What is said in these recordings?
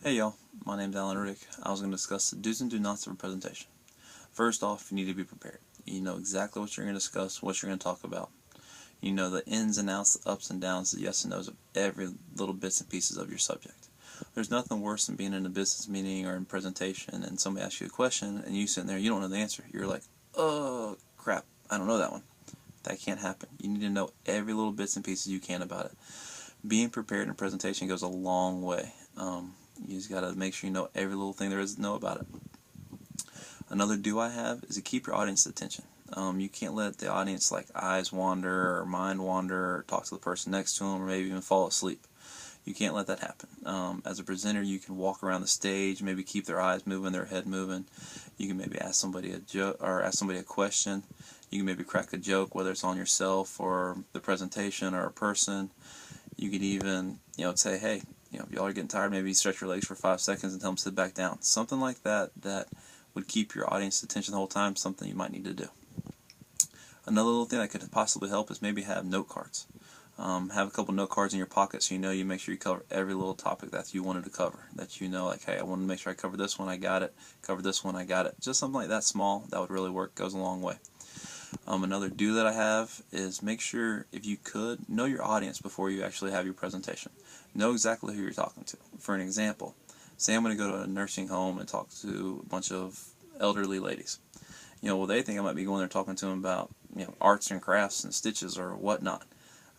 Hey y'all, my name's Alan Rick. I was going to discuss the do's and do nots of a presentation. First off, you need to be prepared. You know exactly what you're going to discuss, what you're going to talk about. You know the ins and outs, the ups and downs, the yes and no's of every little bits and pieces of your subject. There's nothing worse than being in a business meeting or in presentation and somebody asks you a question and you sitting there, you don't know the answer. You're like, oh crap, I don't know that one. That can't happen. You need to know every little bits and pieces you can about it. Being prepared in a presentation goes a long way. You just got to make sure you know every little thing there is to know about it. Another do I have is to keep your audience's attention. You can't let the audience eyes wander or mind wander or talk to the person next to them or maybe even fall asleep. You can't let that happen. As a presenter, you can walk around the stage, maybe keep their eyes moving, their head moving. You can maybe ask somebody a joke or ask somebody a question. You can maybe crack a joke, whether it's on yourself or the presentation or a person. You could even, say, hey, if y'all are getting tired, maybe stretch your legs for 5 seconds and tell them to sit back down. Something like that would keep your audience's attention the whole time, something you might need to do. Another little thing that could possibly help is maybe have note cards. Have a couple note cards in your pocket so you make sure you cover every little topic that you wanted to cover. That hey, I want to make sure I cover this one, I got it. Cover this one, I got it. Just something like that small, that would really work, goes a long way. Another do that I have is make sure, if you could, know your audience before you actually have your presentation. Know exactly who you're talking to. For an example, say I'm going to go to a nursing home and talk to a bunch of elderly ladies. They think I might be going there talking to them about, arts and crafts and stitches or whatnot.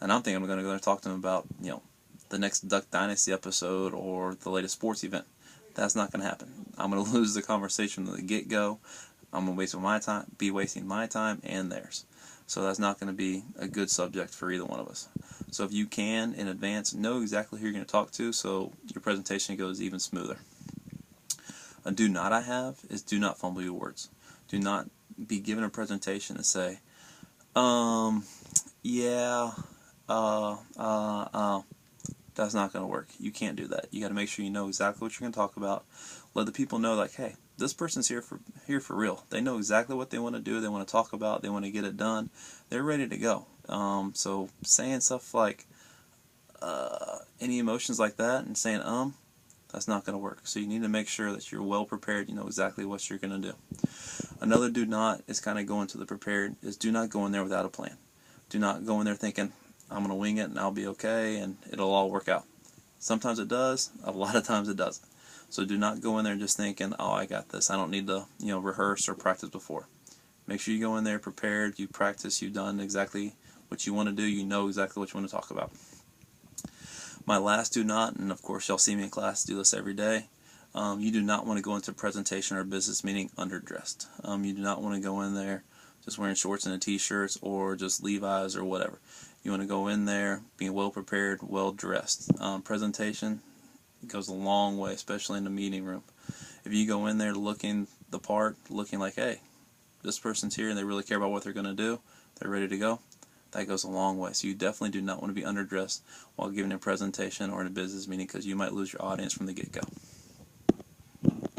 And I'm thinking I'm going to go there and talk to them about, the next Duck Dynasty episode or the latest sports event. That's not going to happen. I'm going to lose the conversation from the get-go. I'm going to be wasting my time and theirs. So that's not going to be a good subject for either one of us. So if you can, in advance, know exactly who you're going to talk to so your presentation goes even smoother. A do not I have is do not fumble your words. Do not be given a presentation and say, yeah, that's not going to work. You can't do that. You got to make sure you know exactly what you're going to talk about. Let the people know, hey, this person's here for real. They know exactly what they want to do. They want to talk about. They want to get it done. They're ready to go. So saying stuff like any emotions like that and saying that's not going to work. So you need to make sure that you're well prepared. You know exactly what you're going to do. Another do not is kind of going to the prepared is do not go in there without a plan. Do not go in there thinking I'm going to wing it and I'll be okay and it'll all work out. Sometimes it does. A lot of times it doesn't. So do not go in there just thinking, oh, I got this. I don't need to, rehearse or practice before. Make sure you go in there prepared. You practice. You've done exactly what you want to do. You know exactly what you want to talk about. My last do not, and of course y'all see me in class do this every day. You do not want to go into a presentation or a business meeting underdressed. You do not want to go in there just wearing shorts and a t-shirt or just Levi's or whatever. You want to go in there being well prepared, well dressed. Presentation goes a long way, especially in the meeting room. If you go in there looking the part, looking like, hey, this person's here and they really care about what they're going to do, they're ready to go, that goes a long way. So you definitely do not want to be underdressed while giving a presentation or in a business meeting because you might lose your audience from the get-go.